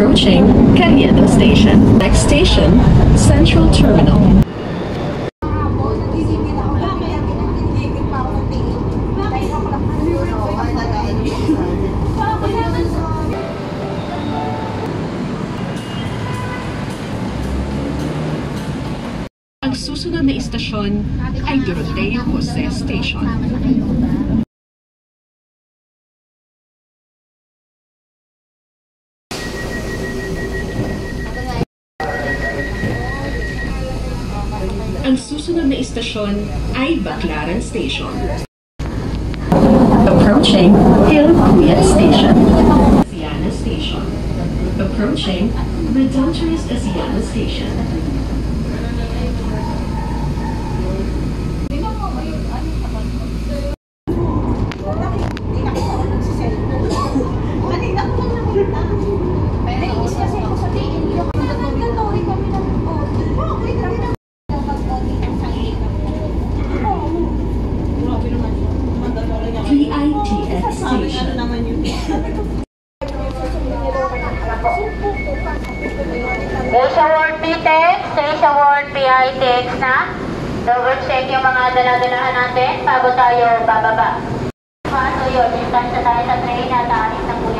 Approaching Carriedo Station. Next station, Central Terminal. Ang susunod na istasyon ay Doroteo Jose Station. Ang susunod na istasyon ay Baclaran Station. Approaching Hill Cuyat Station. Asiana Station. Approaching Redemptorist Asiana Station. PITX Station. Station Ward PTEX, Station Ward PITX na. Double check yung mga dala-dalahan natin bago tayo bababa. So yun, yung tayo sa train at alis na po